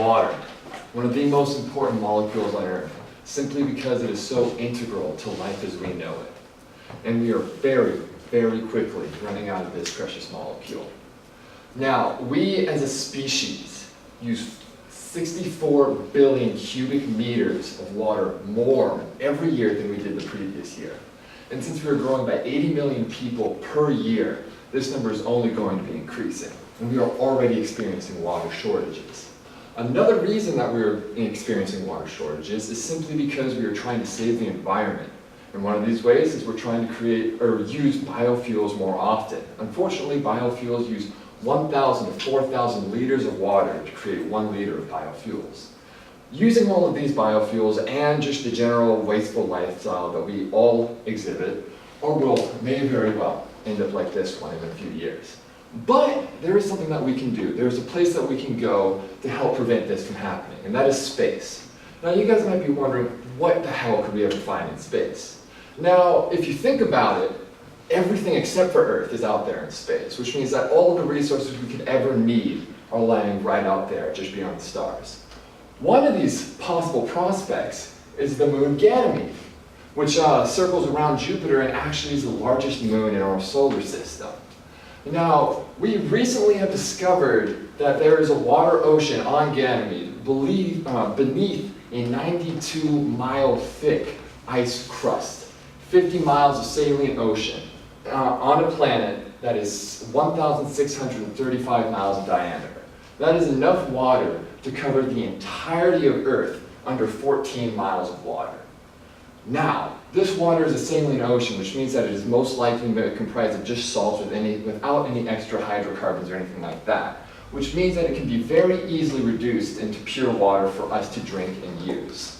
Water, one of the most important molecules on Earth, simply because it is so integral to life as we know it. And we are very, very quickly running out of this precious molecule. Now, we as a species use 64 billion cubic meters of water more every year than we did the previous year. And since we are growing by 80 million people per year, this number is only going to be increasing. And we are already experiencing water shortages. Another reason that we are experiencing water shortages is simply because we are trying to save the environment. And one of these ways is we're trying to create or use biofuels more often. Unfortunately, biofuels use 1,000 to 4,000 liters of water to create 1 liter of biofuels. Using all of these biofuels and just the general wasteful lifestyle that we all exhibit, our world may very well end up like this one in a few years. But there is something that we can do. There's a place that we can go to help prevent this from happening, and that is space. Now you guys might be wondering, what the hell could we ever find in space? Now, if you think about it, everything except for Earth is out there in space, which means that all of the resources we could ever need are lying right out there, just beyond the stars. One of these possible prospects is the moon Ganymede, which circles around Jupiter and actually is the largest moon in our solar system. Now, we recently have discovered that there is a water ocean on Ganymede beneath a 92-mile thick ice crust, 50 miles of saline ocean, on a planet that is 1,635 miles in diameter. That is enough water to cover the entirety of Earth under 14 miles of water. Now, this water is a saline ocean, which means that it is most likely comprised of just salts without any extra hydrocarbons or anything like that, which means that it can be very easily reduced into pure water for us to drink and use.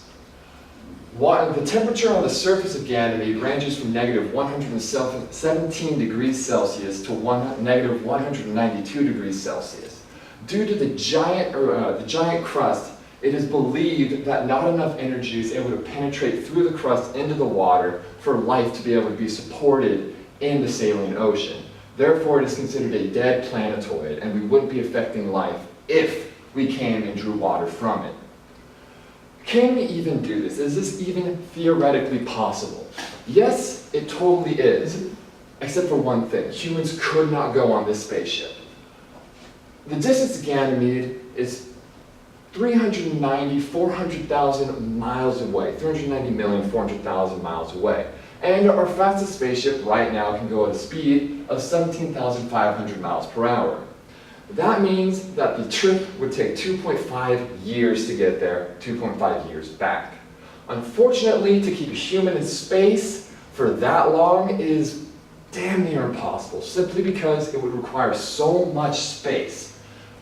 The temperature on the surface of Ganymede ranges from negative 117 degrees Celsius to negative 192 degrees Celsius. Due to the giant crust, it is believed that not enough energy is able to penetrate through the crust into the water for life to be able to be supported in the saline ocean. Therefore, it is considered a dead planetoid, and we wouldn't be affecting life if we came and drew water from it. Can we even do this? Is this even theoretically possible? Yes, it totally is, except for one thing. Humans could not go on this spaceship. The distance to Ganymede is 400,000 miles away, 390,400,000 miles away. And our fastest spaceship right now can go at a speed of 17,500 miles per hour. That means that the trip would take 2.5 years to get there, 2.5 years back. Unfortunately, to keep a human in space for that long is damn near impossible, simply because it would require so much space.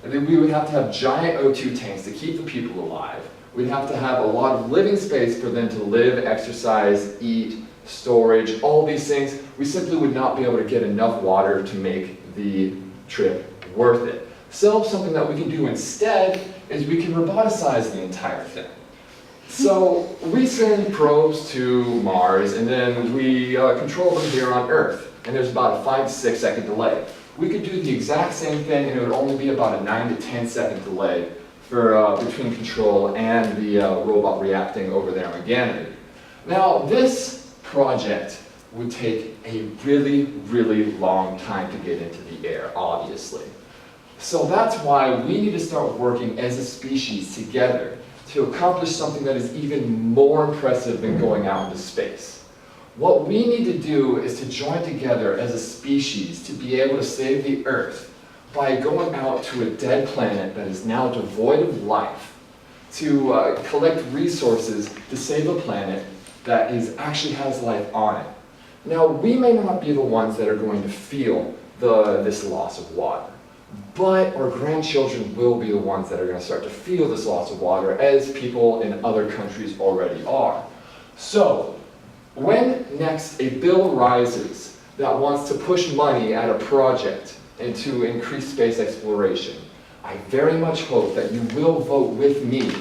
And then we would have to have giant O2 tanks to keep the people alive. We'd have to have a lot of living space for them to live, exercise, eat, storage, all these things. We simply would not be able to get enough water to make the trip worth it. So something that we can do instead is we can roboticize the entire thing. So we send probes to Mars, and then we control them here on Earth. And there's about a 5 to 6 second delay. We could do the exact same thing, and it would only be about a 9 to 10 second delay for, between control and the robot reacting over there on Ganymede. Now, this project would take a really, really long time to get into the air, obviously. So that's why we need to start working as a species together to accomplish something that is even more impressive than going out into space. What we need to do is to join together as a species to be able to save the Earth by going out to a dead planet that is now devoid of life, to collect resources to save a planet that actually has life on it. Now, we may not be the ones that are going to feel this loss of water, but our grandchildren will be the ones that are going to start to feel this loss of water, as people in other countries already are. So, when next a bill rises that wants to push money at a project and to increase space exploration, I very much hope that you will vote with me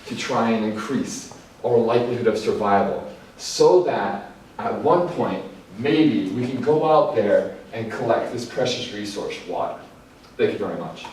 to try and increase our likelihood of survival, so that at one point, maybe we can go out there and collect this precious resource, water. Thank you very much.